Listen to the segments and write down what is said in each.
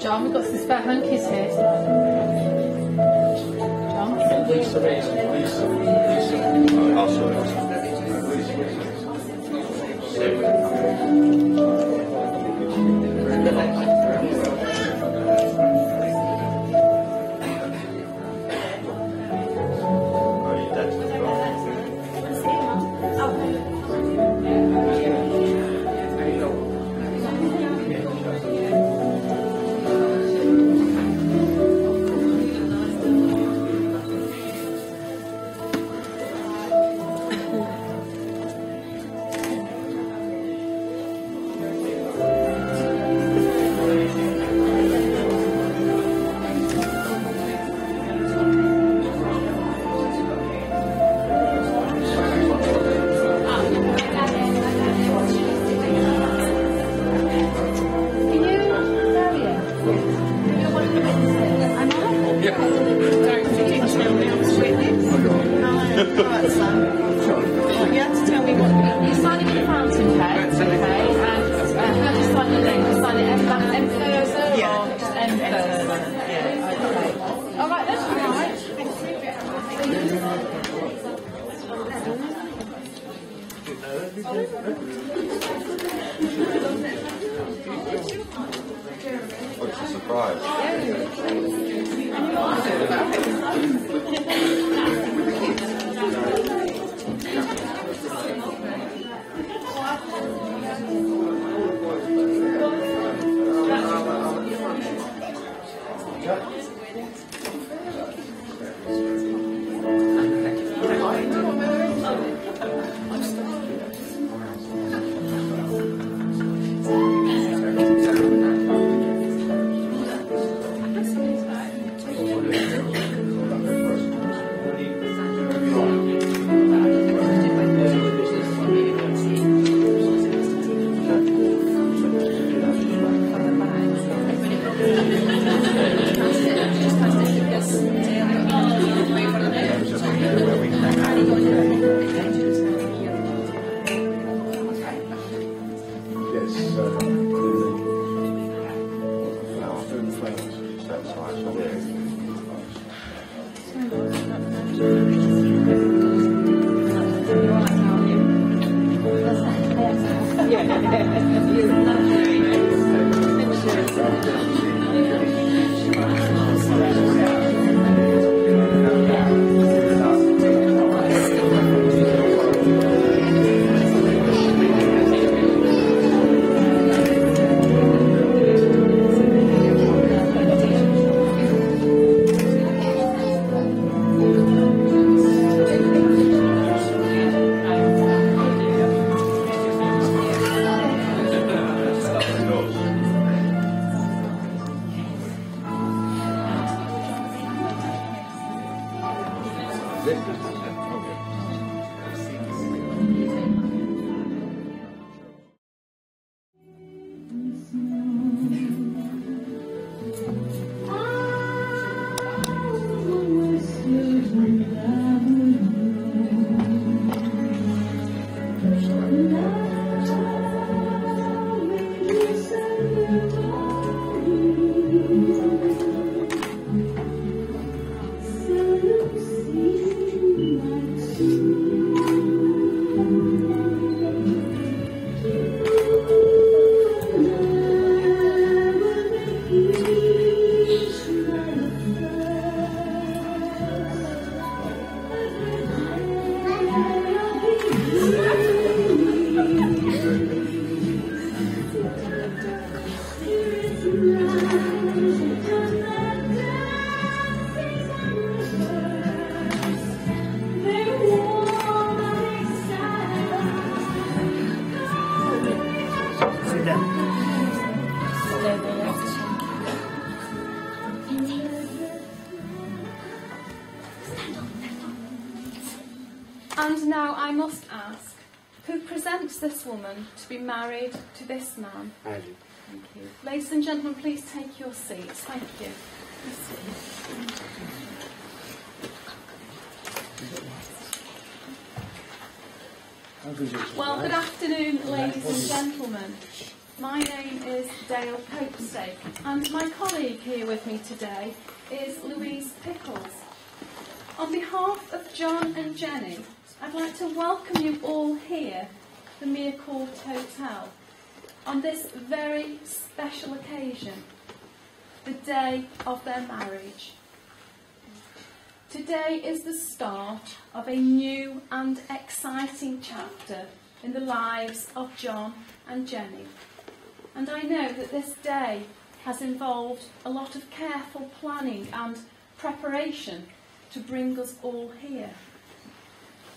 John, we've got some spare hankies here. John? I'll show you. What's the surprise? And now I must ask, who presents this woman to be married to this man? I do. Thank you. Ladies and gentlemen, please take your seats. Thank you. Well, good afternoon, ladies and gentlemen. My name is Dale Copeson. Fantastic. And my colleague here with me today is Louise Pickles. On behalf of John and Jenny, I'd like to welcome you all here, the Mere Court Hotel, on this very special occasion, the day of their marriage. Today is the start of a new and exciting chapter in the lives of John and Jenny. And I know that this day has involved a lot of careful planning and preparation to bring us all here.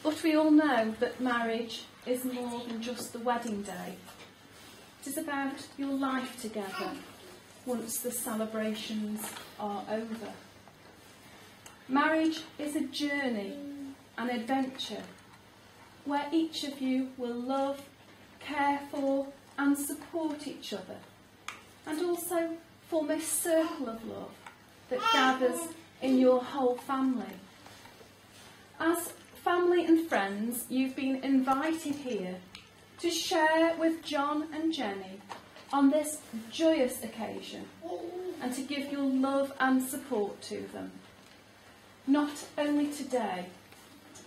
But we all know that marriage is more than just the wedding day. It is about your life together once the celebrations are over. Marriage is a journey, an adventure, where each of you will love, care for and support each other, and also form a circle of love that gathers in your whole family. As family and friends, you've been invited here to share with John and Jenny on this joyous occasion and to give your love and support to them. Not only today,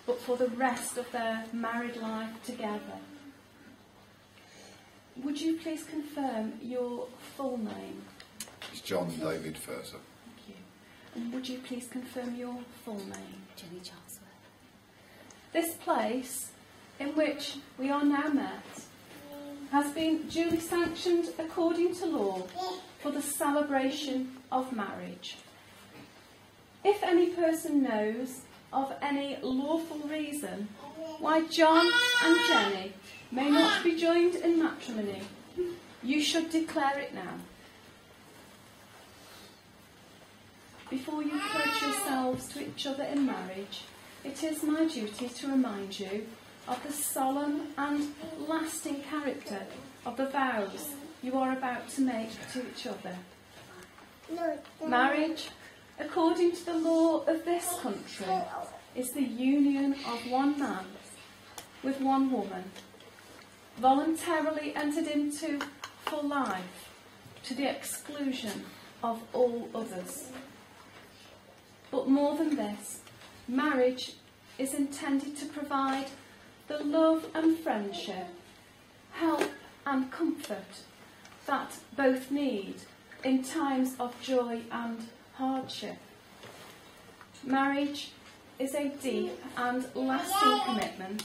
but for the rest of their married life together. Would you please confirm your full name? It's John David Furser. Thank you. And would you please confirm your full name? Jennie Charlesworth. This place in which we are now met has been duly sanctioned according to law for the celebration of marriage. If any person knows of any lawful reason why John and Jenny may not be joined in matrimony, you should declare it now. Before you pledge yourselves to each other in marriage, it is my duty to remind you of the solemn and lasting character of the vows you are about to make to each other. Marriage, according to the law of this country, is the union of one man with one woman, voluntarily entered into for life, to the exclusion of all others. But more than this, marriage is intended to provide the love and friendship, help and comfort that both need in times of joy and hardship. Marriage is a deep and lasting commitment,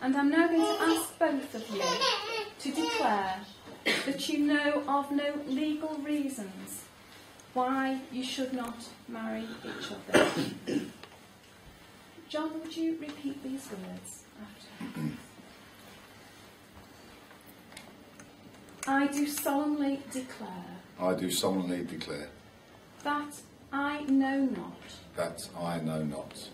and I'm now going to ask both of you to declare that you know of no legal reasons why you should not marry each other. John, would you repeat these words after me? I do solemnly declare. I do solemnly declare. That I know not. That I know not.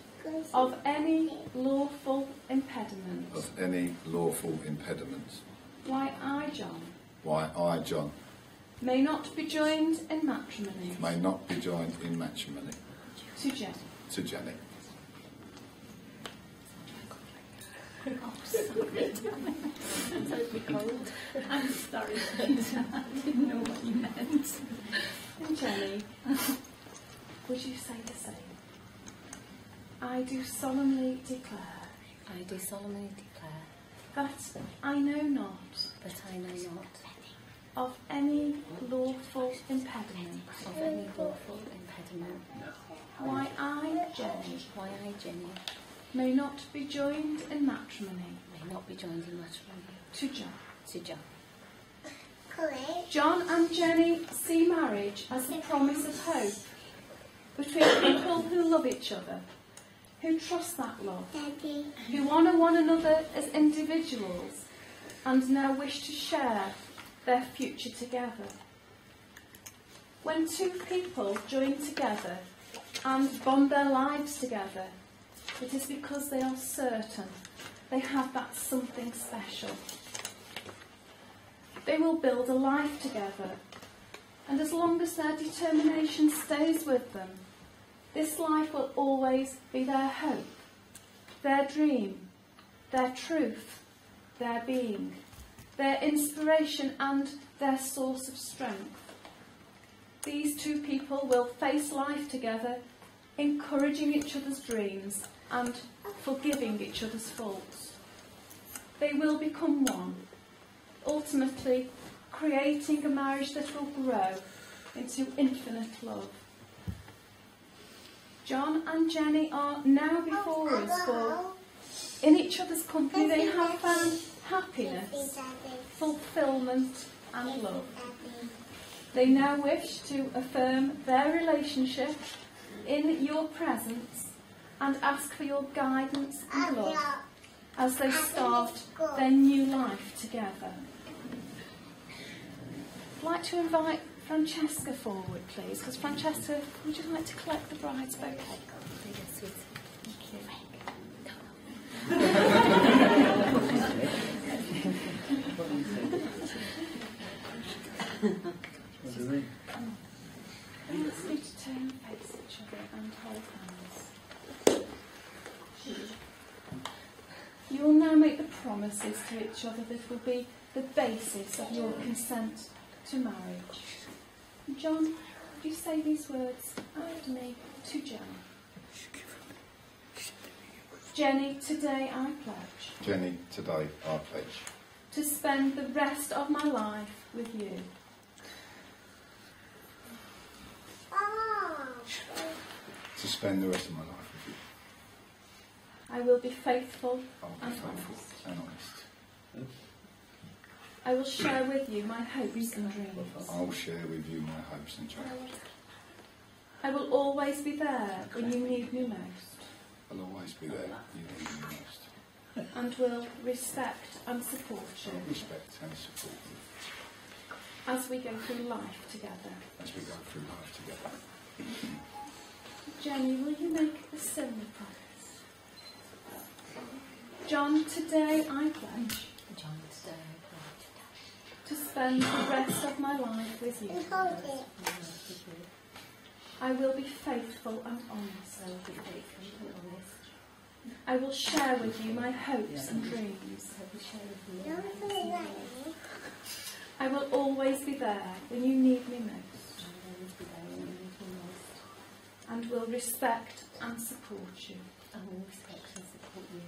Of any lawful impediment. Of any lawful impediment. Why I, John. Why I, John. May not be joined in matrimony. May not be joined in matrimony. To Jenny. To Jenny. Oh, sorry. It's totally cold. I'm sorry. I didn't know what you meant. And Jenny, would you say the same? I do solemnly declare. I do solemnly declare. That I know not. That I know not. Of any lawful impediment. Of any lawful impediment. Why I, Jenny. Why I, Jennie. May not be joined in matrimony. May not be joined in matrimony. To John. To John. John and Jenny see marriage as the promise of hope between people who love each other, who trust that love, who honour one another as individuals and now wish to share their future together. When two people join together and bond their lives together, it is because they are certain they have that something special. They will build a life together, and as long as their determination stays with them, this life will always be their hope, their dream, their truth, their being, their inspiration and their source of strength. These two people will face life together, encouraging each other's dreams and forgiving each other's faults. They will become one, ultimately creating a marriage that will grow into infinite love. John and Jennie are now before us, for in each other's company they have found happiness, fulfilment and love. They now wish to affirm their relationship in your presence and ask for your guidance and love as they start their new life together. I'd like to invite Francesca forward, please, because Francesca, would you like to collect the bride's bouquet? Thank you. Let's need to turn and face each other and hold hands. You will now make the promises to each other that will be the basis of your consent to marriage. John, would you say these words after me to Jennie? Jennie, today I pledge. Jennie, today I pledge. To spend the rest of my life with you. To spend the rest of my life with you. I will be faithful I'll be faithful and honest. I will share with you my hopes and dreams. I'll share with you my hopes and dreams. I will always be there when you need me most. I'll always be there when you need me most. And will respect and support you. I'll respect and support you. As we go through life together. As we go through life together. Jennie, will you make a similar promise? John, today I pledge. John, today I pledge. To spend the rest of my life with you. I will be faithful and honest. I will be faithful and honest. I will share with you my hopes and dreams. I will share with you my hopes and dreams. I will always be there when you need me most. I will always be there when you need me most. And will respect and support you. I will respect and support you.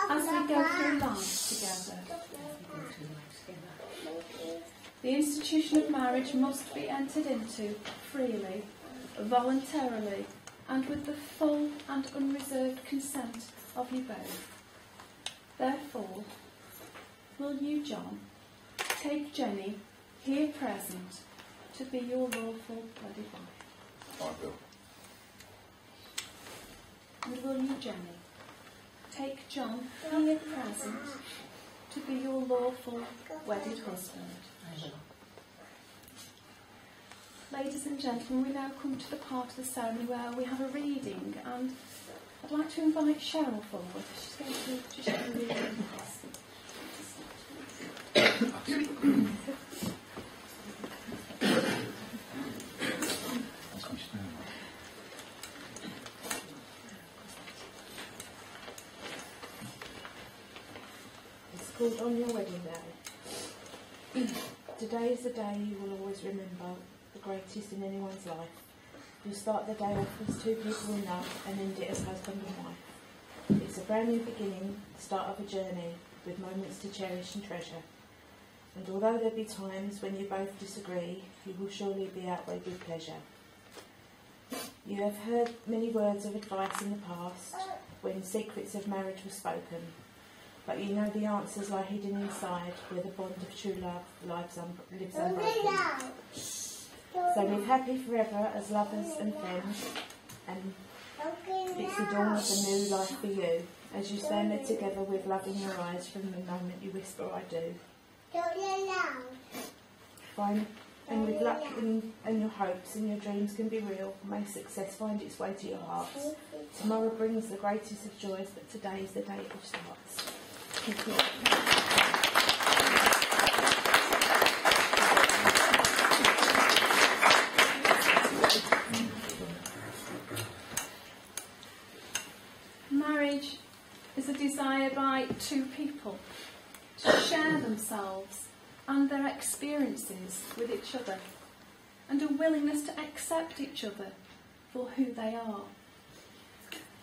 As we go through life together. As we go through life together. The institution of marriage must be entered into freely, voluntarily, and with the full and unreserved consent of you both. Therefore, will you, John, take Jennie, here present, to be your lawful wedded wife? I will. And will you, Jennie, take John, here present, to be your lawful wedded husband? I will. Ladies and gentlemen, we now come to the part of the ceremony where we have a reading, and I'd like to invite Cheryl forward. She's going to just share a reading. It's called On Your Wedding Day. Today is the day you will always remember, the greatest in anyone's life. You start the day off as two people in love and end it as husband and wife. It's a brand new beginning, the start of a journey, with moments to cherish and treasure. And although there'll be times when you both disagree, you will surely be outweighed with pleasure. You have heard many words of advice in the past, when secrets of marriage were spoken. But you know the answers lie hidden inside, where the bond of true love lives unbroken. So live happy forever as lovers and friends, and it's the dawn of a new life for you, as you stand there together with love in your eyes from the moment you whisper I do. Fine. And with luck and your hopes and your dreams can be real, may success find its way to your hearts. Tomorrow brings the greatest of joys, but today is the day it starts. Thank you. Marriage is a desire by two people to share themselves and their experiences with each other. and a willingness to accept each other for who they are.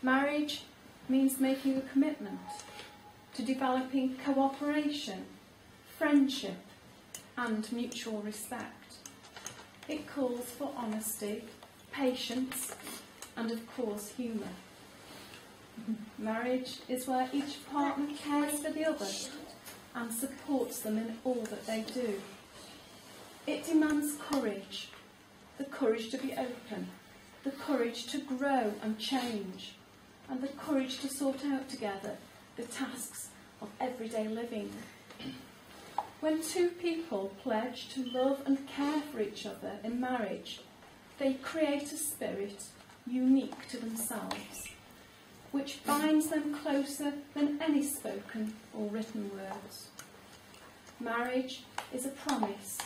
Marriage means making a commitment to developing cooperation, friendship and mutual respect. It calls for honesty, patience and of course humour. Marriage is where each partner cares for the other and supports them in all that they do. It demands courage, the courage to be open, the courage to grow and change, and the courage to sort out together the tasks of everyday living. When two people pledge to love and care for each other in marriage, they create a spirit unique to themselves, which binds them closer than any spoken or written words. Marriage is a promise,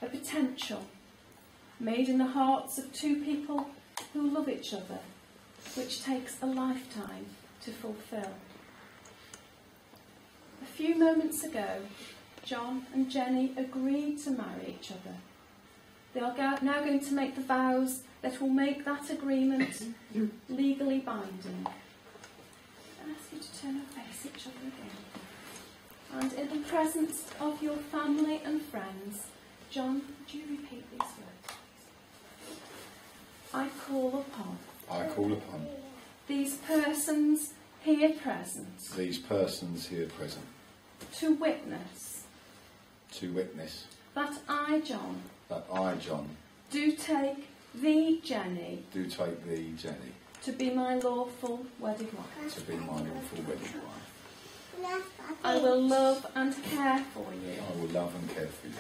a potential, made in the hearts of two people who love each other, which takes a lifetime to fulfil. A few moments ago, John and Jennie agreed to marry each other. They are now going to make the vows that will make that agreement legally binding. I ask you to turn and face each other again. And in the presence of your family and friends, John, would you repeat these words, please? I call upon. I call upon. These persons here present. These persons here present. To witness. To witness. That I, John. That I, John. Do take thee, Jennie. Do take thee, Jennie. To be my lawful wedded wife. To be my lawful wedded wife. I will love and care for you. I will love and care for you.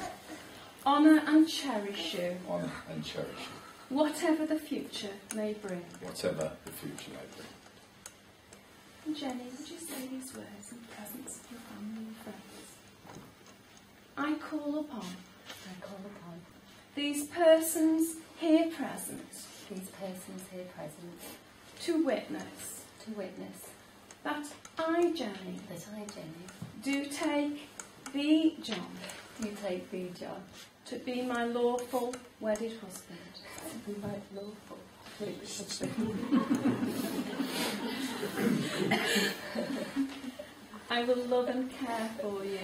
Honour and cherish you. Honour and cherish you. Whatever the future may bring. Whatever the future may bring. And Jennie, would you say these words in the presence of your family and friends? I call upon. I call upon. These persons here present. These persons here present. To witness. To witness. That I, Jennie. That I, Jennie. Do take thee, John. Do take thee, John. To be my lawful wedded husband. To be my lawful wedded husband. I will love and care for you.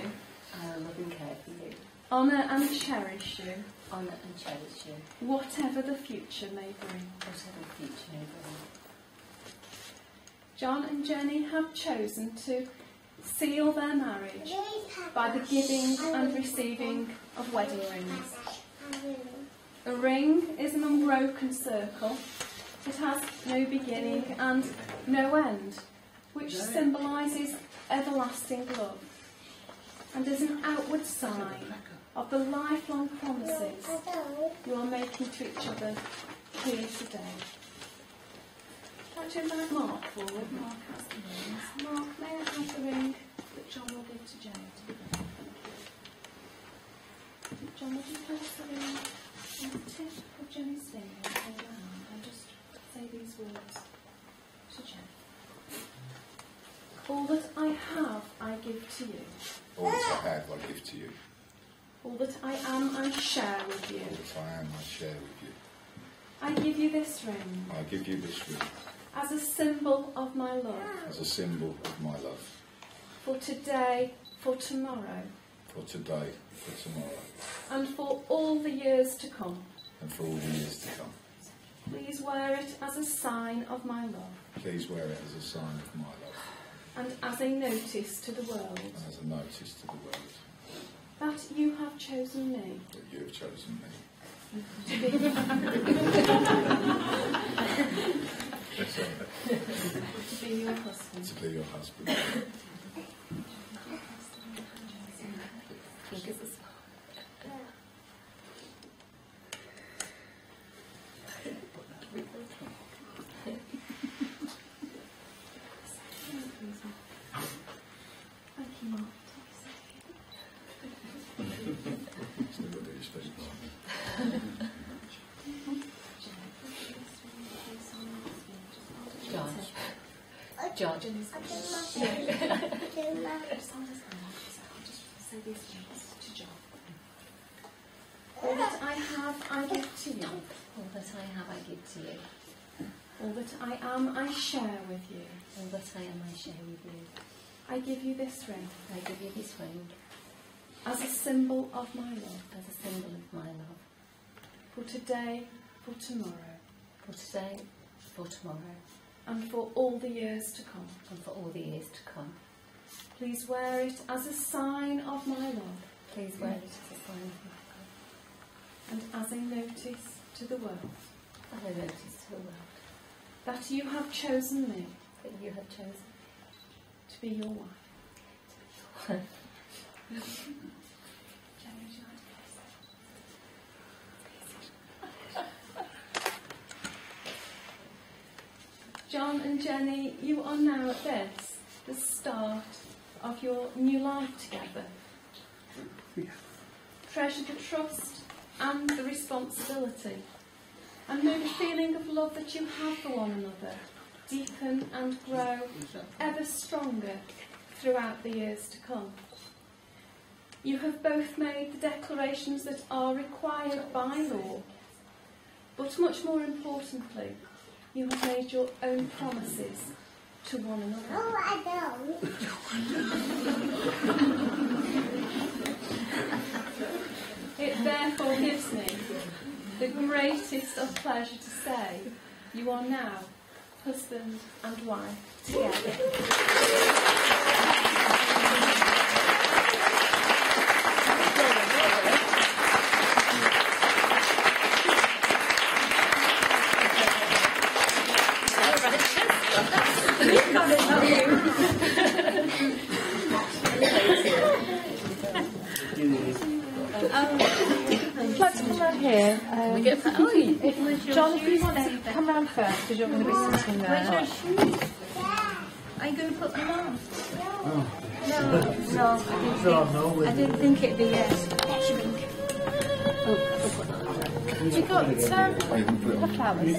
I will love and care for you. Honour and cherish you. Honour and cherish you. Whatever the future may bring. Whatever the future may bring. John and Jennie have chosen to seal their marriage by the giving and receiving of wedding rings. A ring is an unbroken circle. It has no beginning and no end, which symbolises everlasting love and is an outward sign of the lifelong promises you are making to each other here today. I'd like to invite Mark forward. Mark has the rings. Mark, may I have the ring that John will give to Jennie? John, would you place the ring on the tip of Jennie's finger and hold her hand and just say these words to Jennie? All that I have, I give to you. All that I have, I give to you. All that I am, I share with you. All that I am, I share with you. I give you this ring I give you this ring as a symbol of my love. as a symbol of my love. For today, for tomorrow, For today, for tomorrow, and for all the years to come. and for all the years to come. Please wear it as a sign of my love Please wear it as a sign of my love and as a notice to the world and as a notice to the world that you have chosen me that you have chosen me. to be, to be your husband. To be your husband. Thank you, Mark. Still got to do your speech. John. John. Say these things to John. All that I I have, I give to you. All that I have, I give to you. All that I am, I share with you. All that I am, I share with you. I give you this ring I give you this ring as a symbol of my love. as a symbol of my love. For today, for tomorrow, For today, for tomorrow, and for all the years to come. and for all the years to come. Please wear it as a sign of my love Please wear it as a sign of my and as a notice to the world love. And a notice to the world that you have chosen me that you have chosen to be your wife. to be your wife. Jennie, would you like to John and Jennie, you are now at this, the start of your new life together. Treasure the trust and the responsibility, and may the feeling of love that you have for one another deepen and grow ever stronger throughout the years to come. You have both made the declarations that are required by law, but much more importantly, you have made your own promises to one another. Oh, I It therefore gives me the greatest of pleasure to say you are now husband and wife together. I'd like to come round here. John, if you want to come round first, because you're going to be sitting there. Where's your shoes? Are you going to put them on? No, I didn't think it'd be yes. You got the flowers?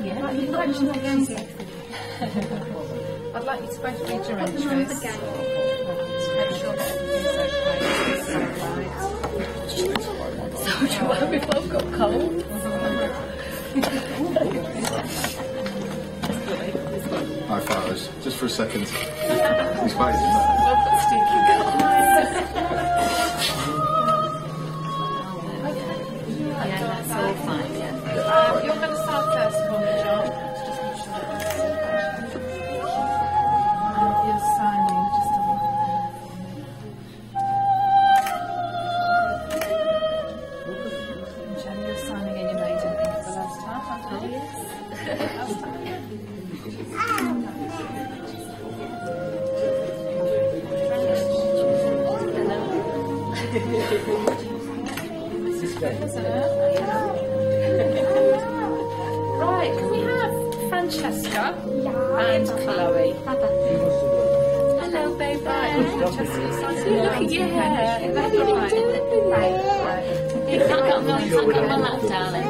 Yeah. Right, you got some against it. I'd like you to both read your entries. Make sure that So, we've both got cold. High fives, just for a second. He's waiting. I've got stinky cold. Yeah, that's all fine, yeah. you're going to start first for me, John. You're signing just a minute. Jennie, you're signing in your maiden ring for the last time, aren't you? Yes. Last time. Right, can we have Francesca and Chloe? Hello, baby. Look at your hair. What are you doing? You can't get on my lap, darling.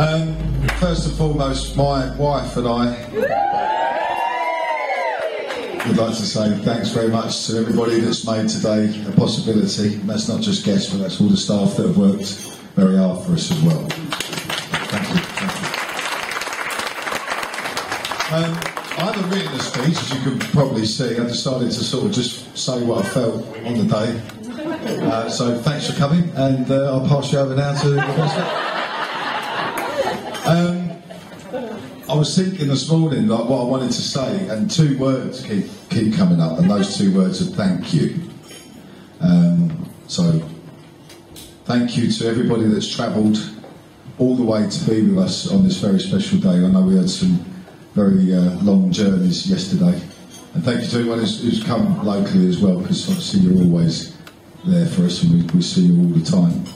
First and foremost, my wife and I would like to say thanks very much to everybody that's made today a possibility. And that's not just guests, but that's all the staff that have worked very hard for us as well. Thank you. I haven't written a speech, as you can probably see. I decided to sort of just say what I felt on the day. So thanks for coming, and I'll pass you over now to the Professor. I was thinking this morning like what I wanted to say, and two words keep coming up, and those two words are thank you. So thank you to everybody that's travelled all the way to be with us on this very special day. I know we had some very long journeys yesterday, and thank you to everyone who's come locally as well, because obviously you're always there for us, and we see you all the time.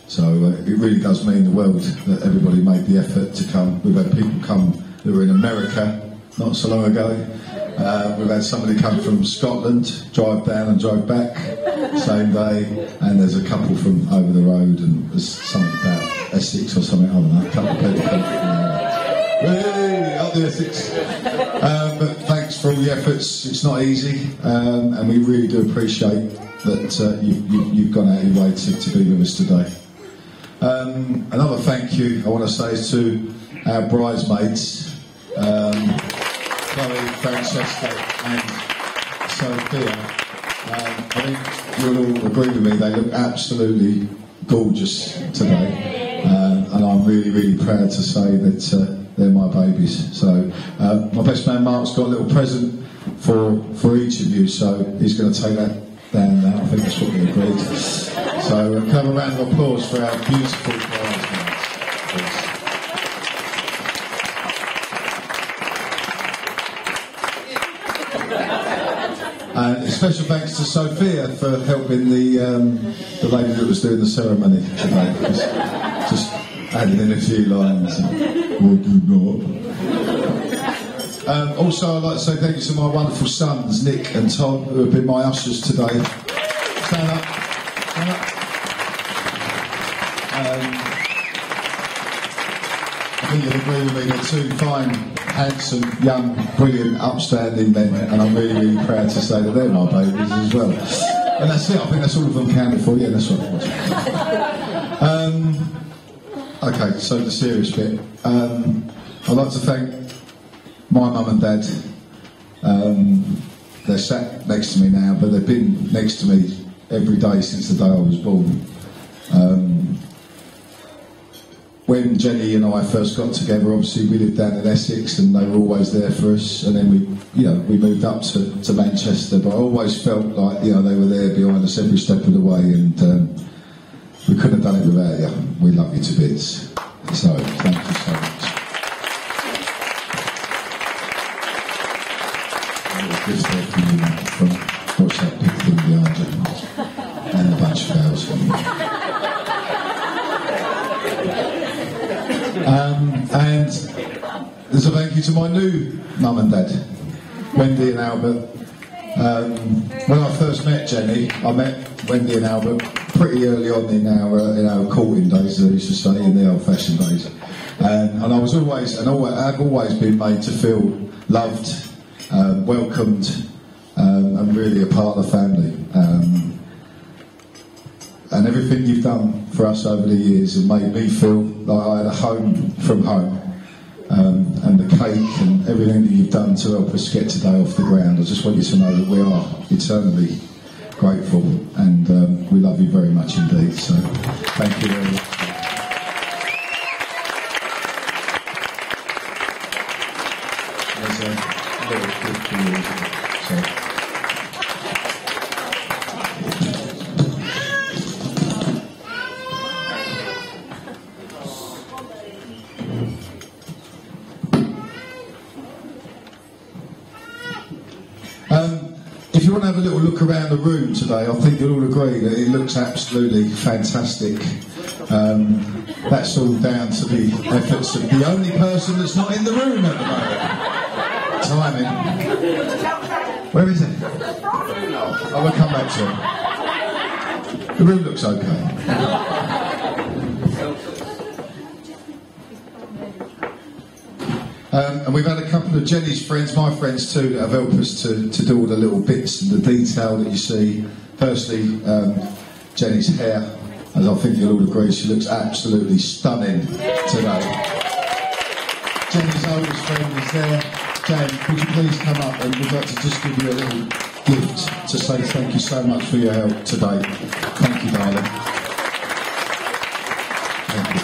So it really does mean the world that everybody made the effort to come. We've had people come who were in America not so long ago. We've had somebody come from Scotland, drive down and drive back, same day. And there's a couple from over the road, and there's something about Essex or something, I don't know, a couple of people come hey, up the Essex. But thanks for all the efforts. It's not easy, and we really do appreciate that you've gone out of your way to be with us today. Another thank you I want to say is to our bridesmaids, Chloe, Francesca and Sophia. I think you'll all agree with me, they look absolutely gorgeous today, and I'm really, really proud to say that they're my babies. So my best man Mark's got a little present for each of you, so he's going to take that down now. I think that's what we agreed. So have a round of applause for our beautiful bridesmaids. And a special thanks to Sophia for helping the lady that was doing the ceremony today. Just adding in a few lines. Would you not? Also, I'd like to say thank you to my wonderful sons, Nick and Tom, who have been my ushers today. Stand up. Stand up. I think you'll agree with me, they're two fine, handsome, young, brilliant, upstanding men, and I'm really, really proud to say that they're my babies as well. And that's it, I think that's all of them counted for. Yeah, that's right. Okay, so the serious bit. I'd like to thank my mum and dad. They're sat next to me now, but they've been next to me every day since the day I was born. When Jennie and I first got together, obviously we lived down in Essex, and they were always there for us. And then we moved up to Manchester, but I always felt like they were there behind us every step of the way, and we couldn't have done it without you. We love you to bits. So thank you so much. From what's that big thing behind you, and a bunch of girls. And there's a thank you to my new mum and dad, Wendy and Albert. When I first met Jennie, I met Wendy and Albert pretty early on in our courting days, as I used to say, in the old-fashioned days. And I've always been made to feel loved, welcomed, and really a part of the family. And everything you've done for us over the years has made me feel like I had a home from home. And the cake and everything that you've done to help us get today off the ground, I just want you to know that we are eternally grateful, and we love you very much indeed. So thank you very much. There's a little gift for you. So. If you want to have a little look around the room today, I think you'll all agree that it looks absolutely fantastic. That's all down to the efforts of the only person that's not in the room at the moment. Timing. Where is it? I will come back to it. The room looks okay. And we've had a couple of Jenny's friends, my friends too, that have helped us to do all the little bits and the detail that you see. Firstly, Jenny's hair, as I think you'll all agree, she looks absolutely stunning today. Jenny's oldest friend is there. Jen, could you please come up, and we'd like to just give you a little gift to say thank you so much for your help today. Thank you, darling. Thank you.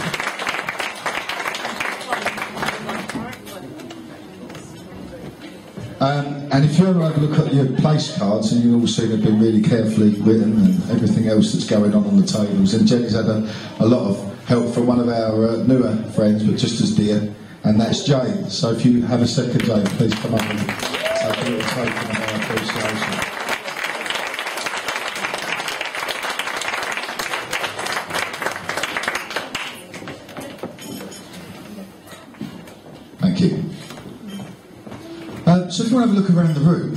And if you ever have a look at your place cards, and you'll all see they've been really carefully written and everything else that's going on the tables. And Jenny's had a lot of help from one of our newer friends, but just as dear, and that's Jane. So if you have a second, Jane, please come up and take a little token of our appreciation. Thank you. So if you want to have a look around the room.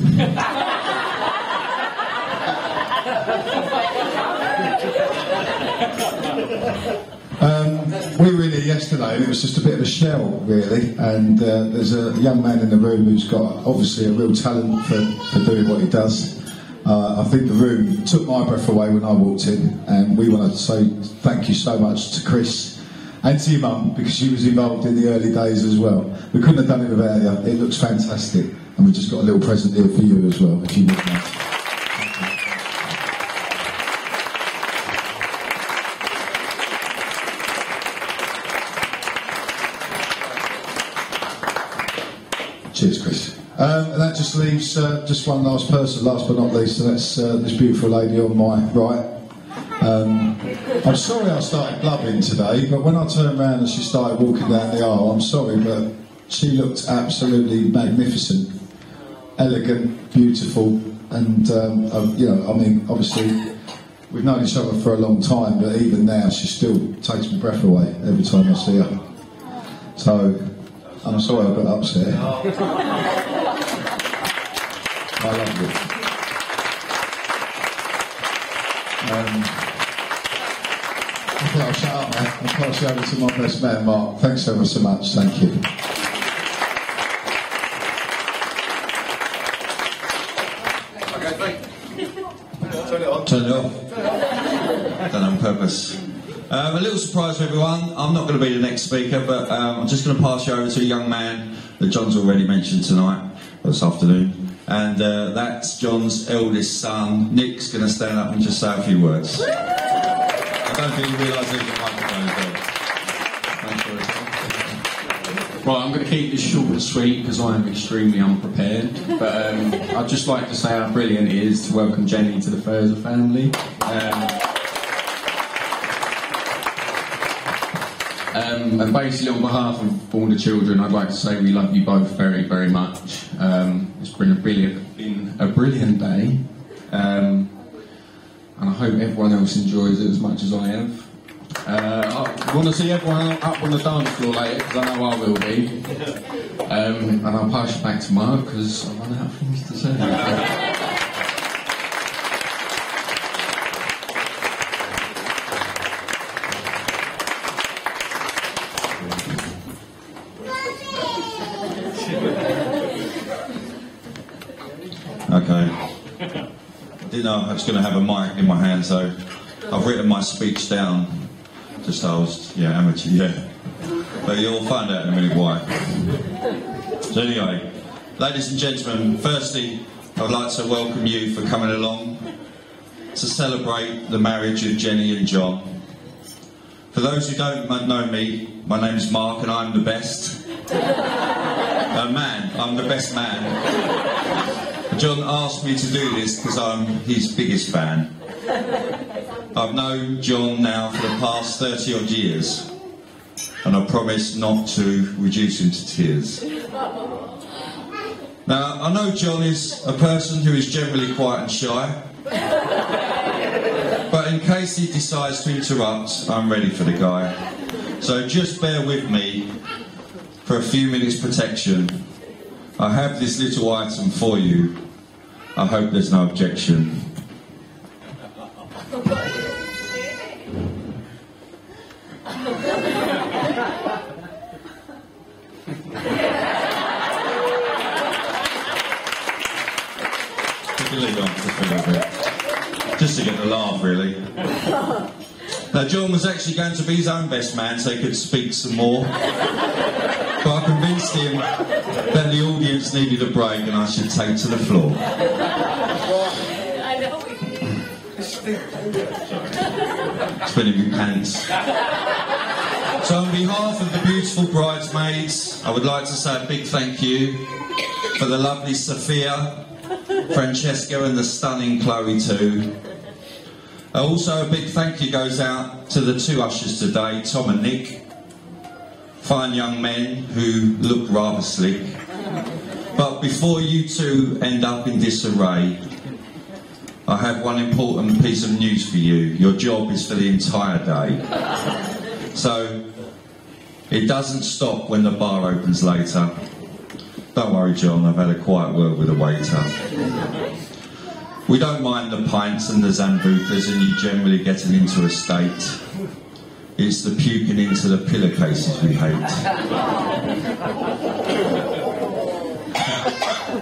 We were in here yesterday and it was just a bit of a shell, really, and there's a young man in the room who's got obviously a real talent for doing what he does. I think the room took my breath away when I walked in, and we want to say thank you so much to Chris and to your mum, because she was involved in the early days as well. We couldn't have done it without you. It looks fantastic, and we just got a little present here for you as well, if you would like. Cheers, Chris. And that just leaves just one last person, last but not least, and that's this beautiful lady on my right. I'm sorry I started blubbing today, but when I turned around and she started walking down the aisle, I'm sorry, but she looked absolutely magnificent, elegant, beautiful, and you know, I mean, obviously we've known each other for a long time, but even now she still takes my breath away every time I see her. So I'm sorry I got upset. I love you. I think I'll shut up now. I'll pass you over to my best man, Mark. Thanks ever so much. Thank you. Turn it off. Done on purpose. A little surprise for everyone. I'm not going to be the next speaker, but I'm just going to pass you over to a young man that John's already mentioned tonight, or this afternoon. And that's John's eldest son. Nick's going to stand up and just say a few words. I don't think you realise there's a microphone there. Thanks for it. Right, I'm going to keep this short and sweet because I am extremely unprepared. But I'd just like to say how brilliant it is to welcome Jennie to the Further family. And basically, on behalf of all the children, I'd like to say we love you both very, very much. It's been a brilliant day, and I hope everyone else enjoys it as much as I have. I want to see everyone up on the dance floor later, because I know I will be. And I'll pass you back to Mark, because I run out of things to say. Okay. I didn't know I was going to have a mic in my hand, so I've written my speech down. Just so I was, amateur, But you'll find out in a minute why. So anyway, ladies and gentlemen, firstly, I'd like to welcome you for coming along to celebrate the marriage of Jennie and John. For those who don't know me, my name is Mark and I'm the best. I'm the best man. John asked me to do this because I'm his biggest fan. I've known John now for the past 30 odd years, and I promise not to reduce him to tears. Now, I know John is a person who is generally quiet and shy, but in case he decides to interrupt, I'm ready for the guy. So just bear with me for a few minutes protection. I have this little item for you. I hope there's no objection. can leave on for a little bit. Just to get the laugh, really. Now, John was actually going to be his own best man so he could speak some more. But I convinced him that the audience needed a break and I should take to the floor. I know. Spinning my pants. So on behalf of the beautiful bridesmaids, I would like to say a big thank you for the lovely Sophia, Francesca and the stunning Chloe too. Also a big thank you goes out to the two ushers today, Tom and Nick. Fine young men who look rather slick. But before you two end up in disarray, I have one important piece of news for you. Your job is for the entire day. So, it doesn't stop when the bar opens later. Don't worry, John, I've had a quiet word with the waiter. We don't mind the pints and the Zambucas and you generally getting into a state. It's the puking into the pillowcases we hate.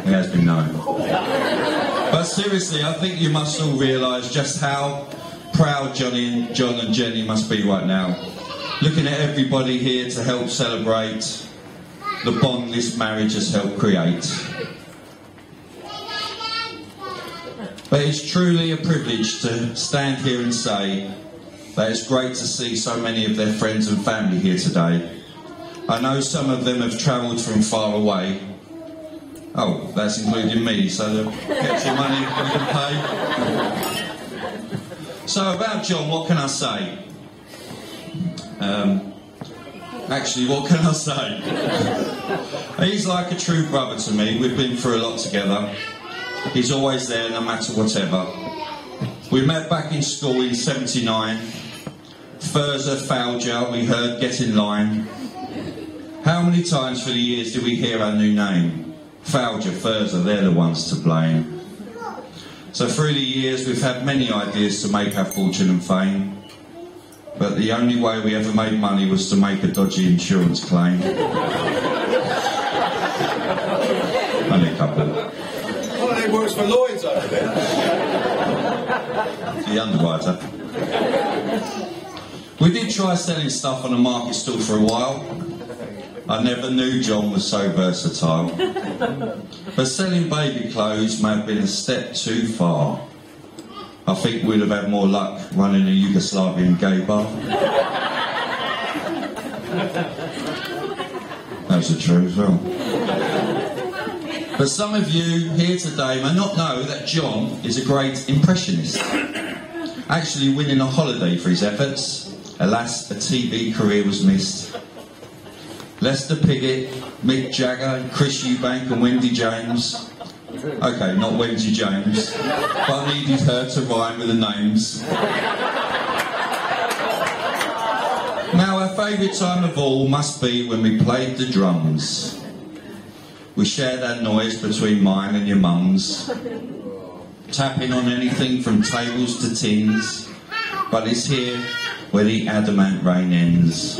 It has been known. But seriously, I think you must all realise just how proud John and Jennie must be right now. Looking at everybody here to help celebrate the bond this marriage has helped create. But it's truly a privilege to stand here and say that it's great to see so many of their friends and family here today. I know some of them have travelled from far away. Oh, that's including me, so the petrol money we can pay. So about John, what can I say? Actually, what can I say? He's like a true brother to me. We've been through a lot together. He's always there, no matter whatever. We met back in school in '79. Furza, Fauja, we heard Get in Line. How many times through the years did we hear our new name? Fauja, Furza, they're the ones to blame. So through the years we've had many ideas to make our fortune and fame. But the only way we ever made money was to make a dodgy insurance claim. Only a couple. One of them works for Lloyd's over there. The underwriter. We did try selling stuff on a market stall for a while. I never knew John was so versatile. But selling baby clothes may have been a step too far. I think we'd have had more luck running a Yugoslavian gay bar. Those are true as well. But some of you here today may not know that John is a great impressionist. Actually winning a holiday for his efforts. Alas, a TV career was missed. Lester Piggott, Mick Jagger, Chris Eubank and Wendy James. Okay, not Wendy James, but I needed her to rhyme with the names. Now, our favourite time of all must be when we played the drums. We shared our noise between mine and your mum's, tapping on anything from tables to tins, but it's here where the adamant rain ends.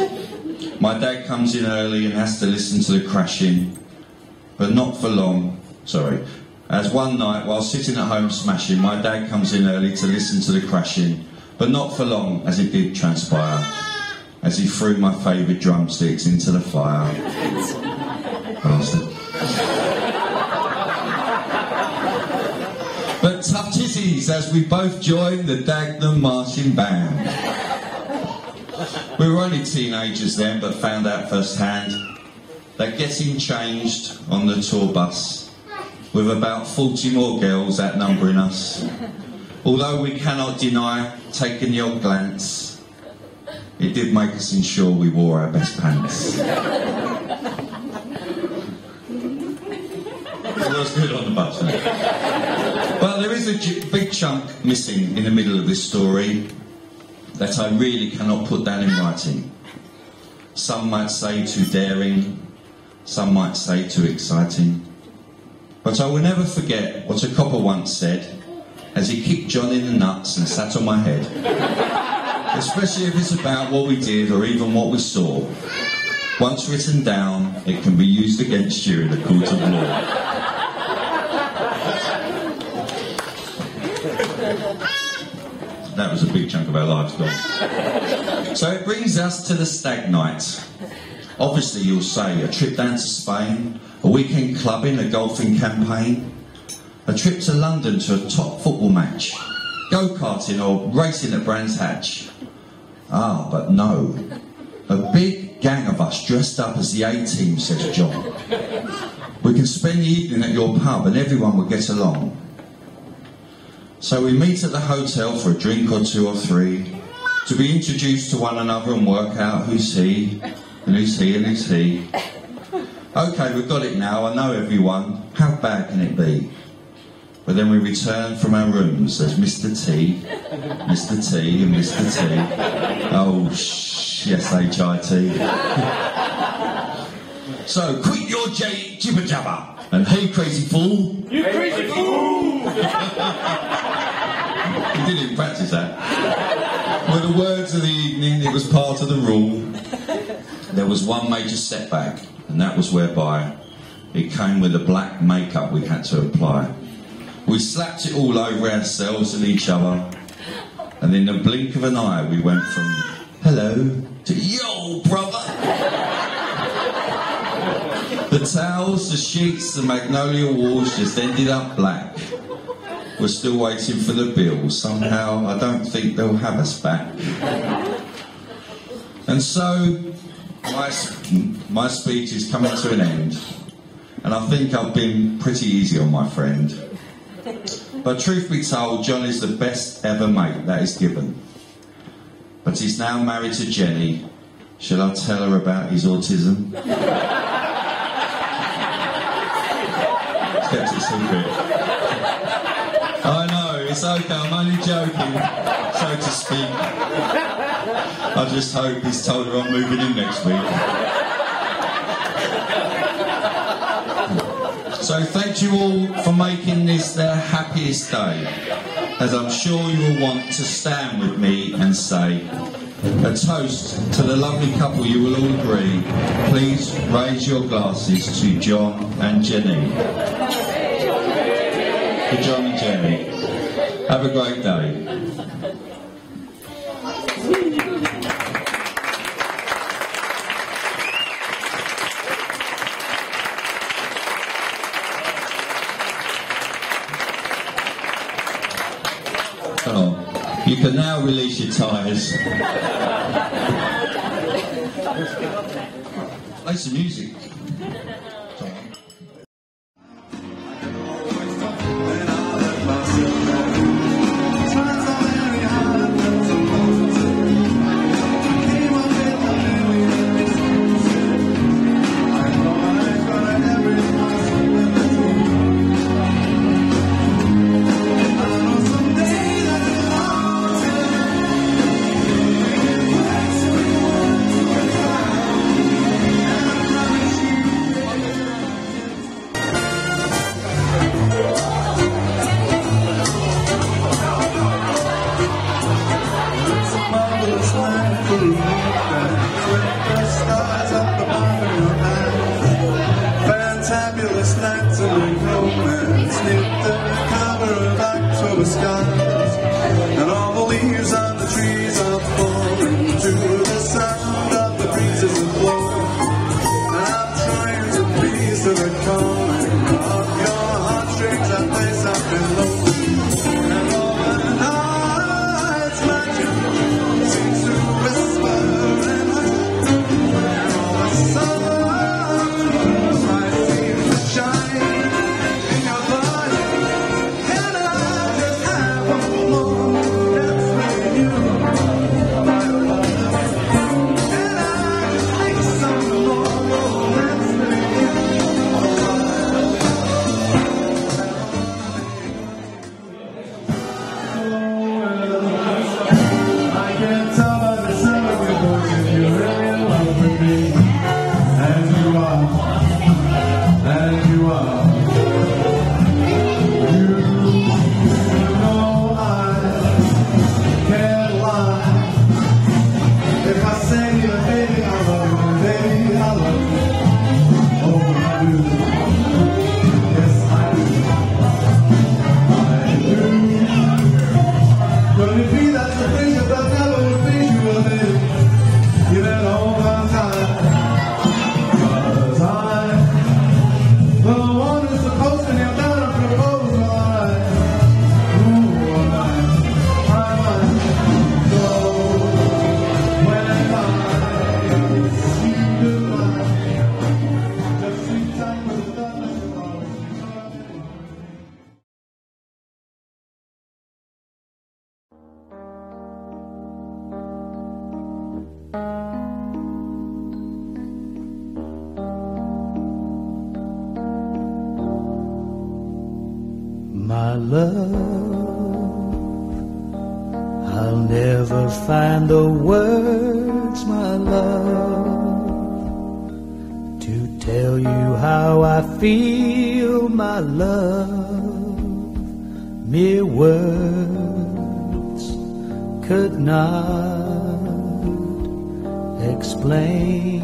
My dad comes in early and has to listen to the crashing, but not for long, sorry. As one night, while sitting at home smashing, my dad comes in early to listen to the crashing, but not for long, as it did transpire, as he threw my favourite drumsticks into the fire. Bastard. But tough titties as we both joined the Dagenham Marching Band. We were only teenagers then, but found out firsthand that getting changed on the tour bus, with about 40 more girls outnumbering us, although we cannot deny taking the odd glance, it did make us ensure we wore our best pants. It was good on the bus, wasn't it? But there is a big chunk missing in the middle of this story that I really cannot put down in writing. Some might say too daring, some might say too exciting. But I will never forget what a copper once said as he kicked John in the nuts and sat on my head. Especially if it's about what we did or even what we saw. Once written down, it can be used against you in the court of law. That was a big chunk of our lives gone. So it brings us to the stag night. Obviously, you'll say a trip down to Spain, a weekend clubbing, a golfing campaign, a trip to London to a top football match, go-karting or racing at Brands Hatch. Ah, but no. A big gang of us dressed up as the A-team, says John. We can spend the evening at your pub and everyone will get along. So we meet at the hotel for a drink or two or three, to be introduced to one another and work out who's he, and who's he, and who's he. OK, we've got it now, I know everyone. How bad can it be? But then we return from our rooms as Mr. T, Mr. T and Mr. T. Oh, yes, H-I-T. So, quit your jibber jabber. And hey, crazy fool. You crazy fool! He didn't even practice that. With the words of the evening, it was part of the rule. There was one major setback, and that was whereby it came with the black makeup we had to apply. We slapped it all over ourselves and each other, and in the blink of an eye we went from hello to yo, brother. The towels, the sheets, the magnolia walls just ended up black. We're still waiting for the bill. Somehow I don't think they'll have us back. And so my speech is coming to an end, and I think I've been pretty easy on my friend. But truth be told, John is the best ever mate, that is given. But he's now married to Jennie. Shall I tell her about his autism? Kept it secret. I know, it's okay, I'm only joking, so to speak. I just hope he's told her I'm moving in next week. So thank you all for making this their happiest day, as I'm sure you will want to stand with me and say a toast to the lovely couple you will all agree. Please raise your glasses to John and Jennie. For John and Jennie. Have a great day. Oh, you can now release your tyres. Play some music. Fantabulous nights of romance, neath the cover of October skies, and all the leaves on the trees are falling to the sound of the breezes that blow. And I'm trying to please to the calling of your heartstrings that place up below. And all the nights my tune seems to whisper and whisper, and all the sun shine in your body, and I just have a My love, I'll never find the words, my love, to tell you how I feel, my love. Mere words could not explain.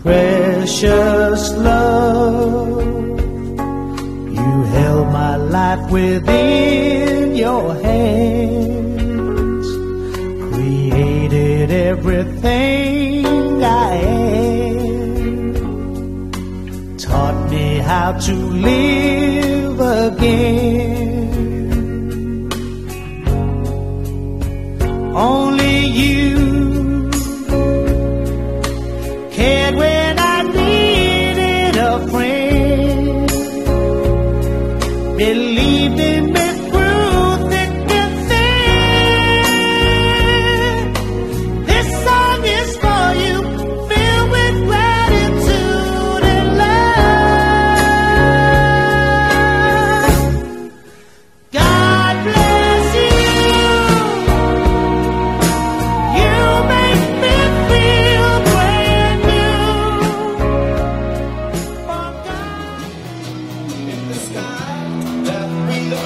Precious love, you held my life within your hands, created everything I am, taught me how to live again. Only you cared when I needed a friend, believed in me through thick and thin. This song is for you, filled with gratitude and love. God bless you. You make me feel brand new. In the sky, that we the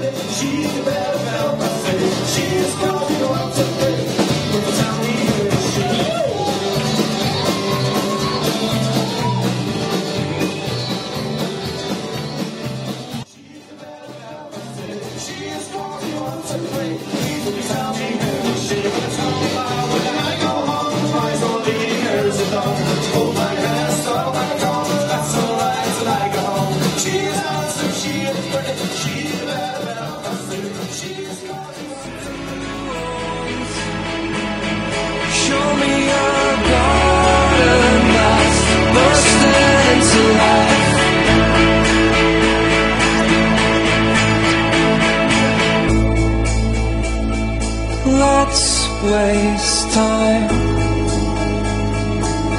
pretty, she's the belle of health. I say she's got you out to play. But tell me who is she? She's the belle of health. I say she's got you out to play. Please tell me who is she? But tell me why when I go home, twice all the years are done. Hold my hand, stop my tongue. That's all right till I go home. She's awesome, she is pretty, she's the belle of health. I say she's got you out to play. Show me a garden that's bursting into life. Let's waste time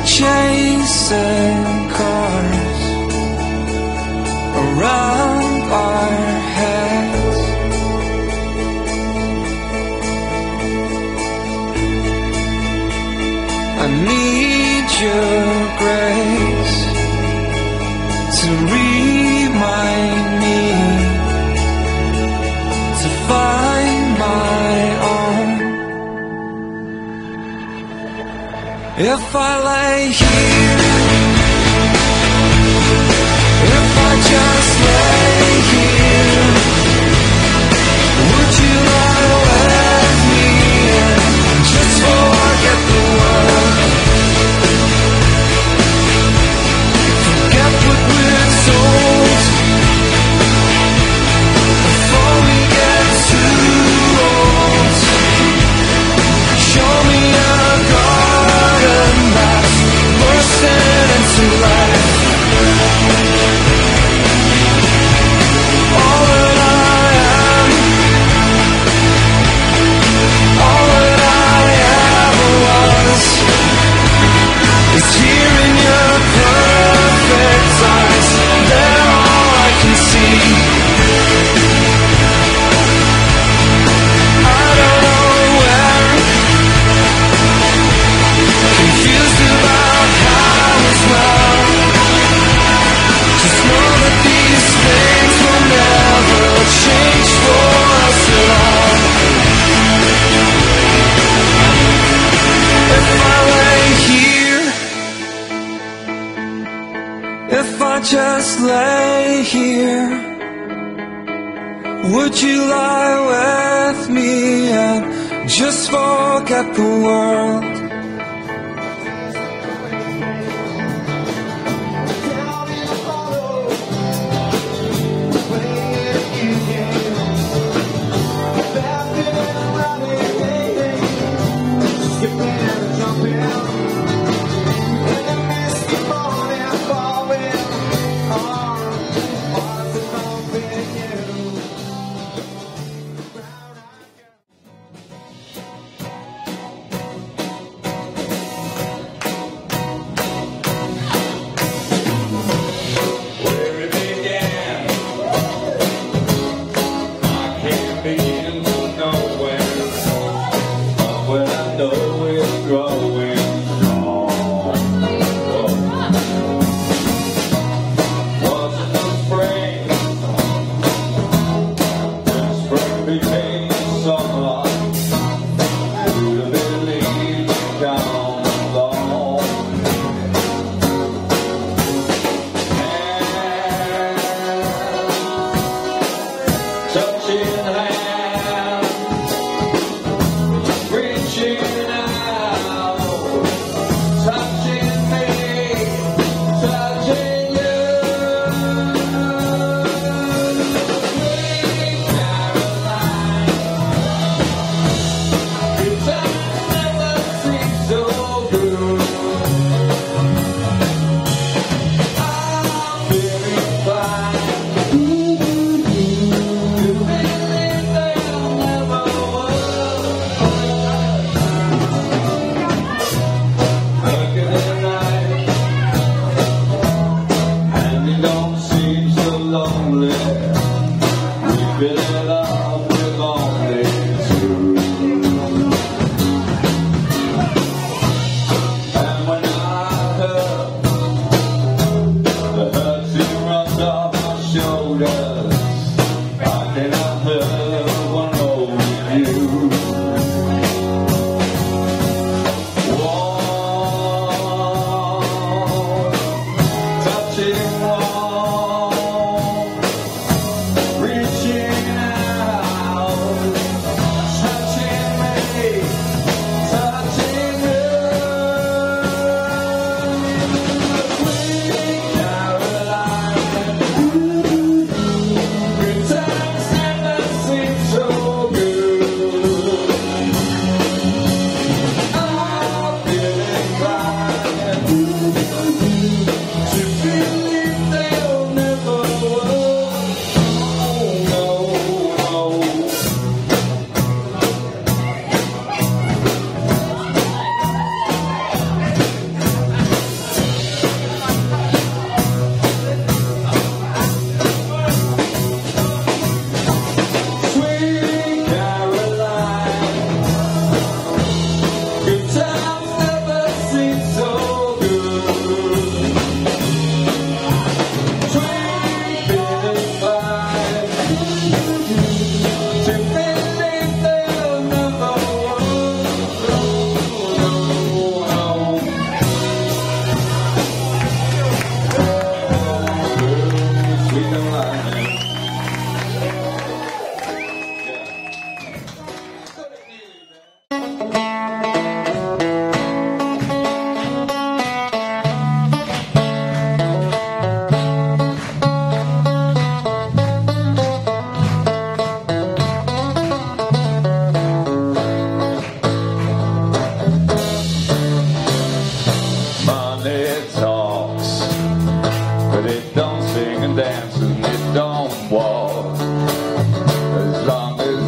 chasing cars around our heads. I need your grace to remind me to find my own. If I lay here, if I just lay here, would you lie with me and just forget the world? Forget what we're told before we get too old. Show me a garden that's bursting into life. All that I am, all that I ever was, is here in your perfect eyes. They're all I can see. I don't know where, confused about how as well. Just know that these things will never change for us at all. If I lay here, if I just lay here, would you lie with me and just forget the world? Down in the bottle, playing you game. Laughing and running, skipping and jumping. In the misty morning, falling on arms and bumping you. Brown-eyed girl. Where it began, I can't begin to know where, but when I know it's growing strong. Wasn't the spring, when spring became summer, who'd have believed it come along? Touching hands, reaching out, touching me, touching you. Sweet Caroline, your touch never seemed so good. I'm feeling fine. Shoulders, I cannot hurt.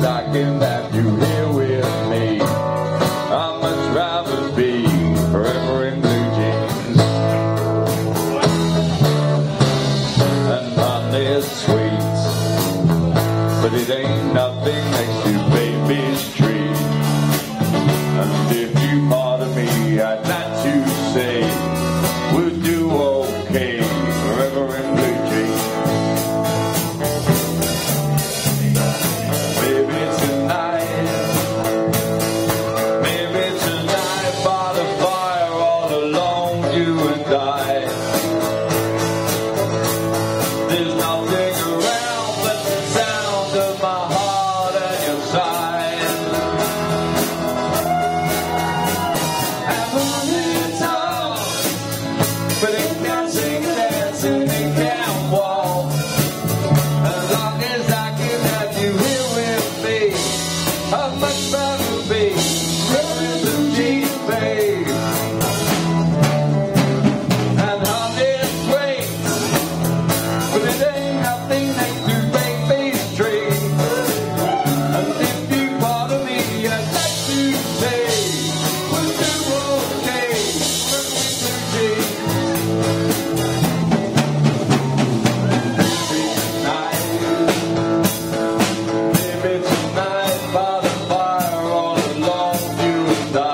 as I can have you here with me. I'd much rather be forever in blue jeans. And honey is sweet, but it ain't nothing next to baby's treat. And if you pardon me, I'd like to say we'll do okay forever in blue jeans. Maybe tonight by the fire all alone, you and I. There's nothing around but the sound of my heart and your sigh. Having a time, but it can't sing and dance and it can't walk. As long as I can have you here with me, I'd much rather be wearing blue jeans, babe. And honey is sweet, but it ain't nothing next to baby's dream. And if you pardon me, I'd like to say we'll do okay wearing blue jeans. Maybe tonight by the fire all alone, you and I.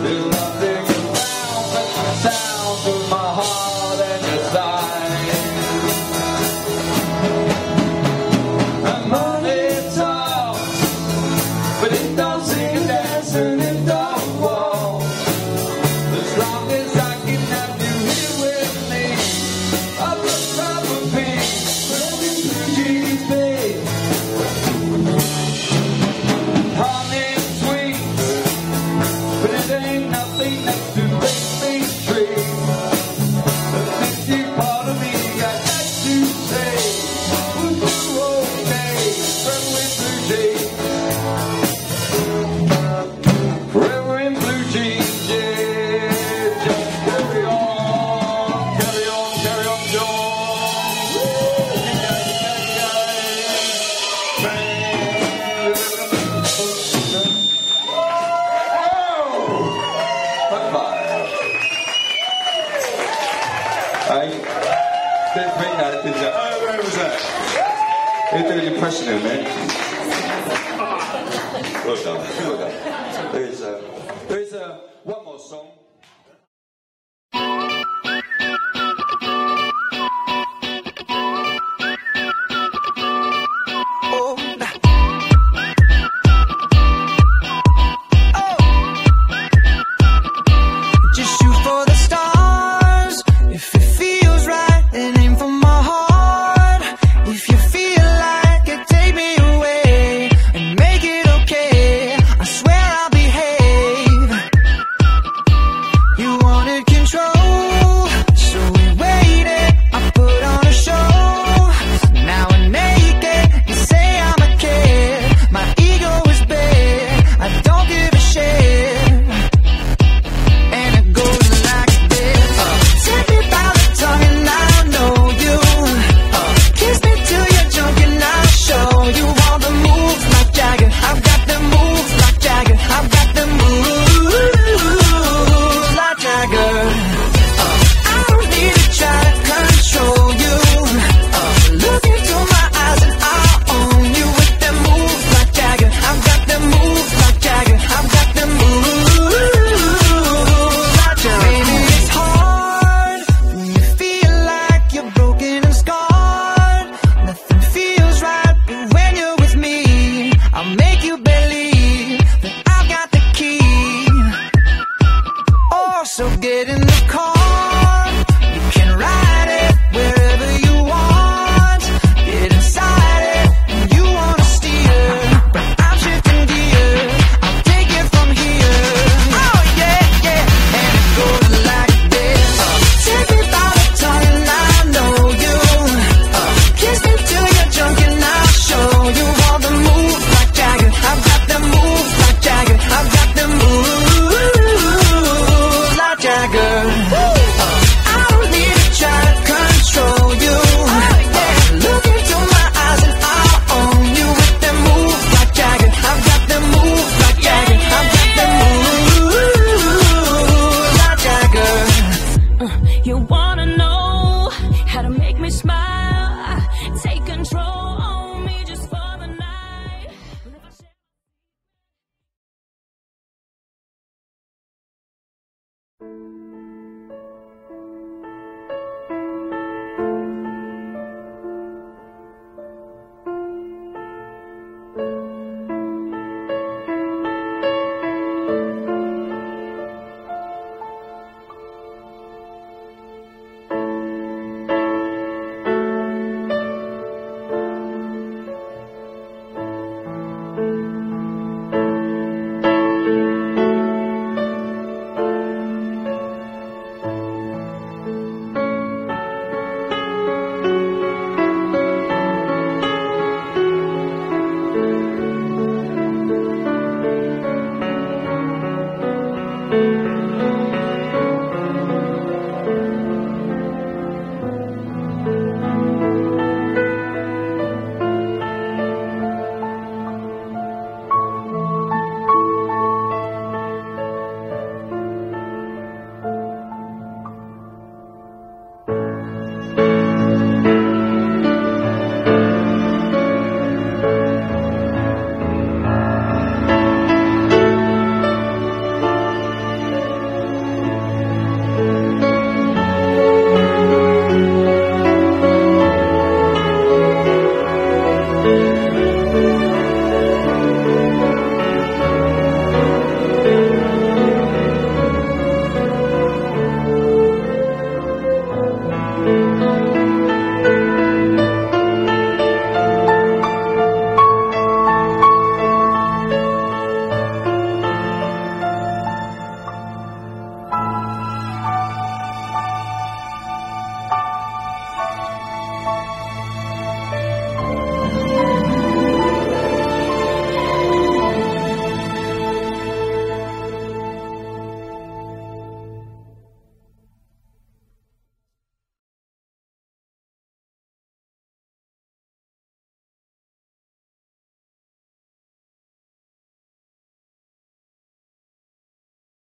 There's nothing around but the sound of my heart and your sigh. And money talks, but it don't sing and dance and it don't walk. As long as I can have you here with me, I'd much rather be wearing blue jeans, babe. Honey sweet, but it ain't nothing next to baby's dream. And if you pardon me, I'd like to say we'll do okay wearing blue jeans. Forever in blue jeans, yeah. Just carry on, carry on, carry on, John. Hey, didn't think that, did you? Oh, where was that? You're doing an impression of me. Well done, well done. There is one more song.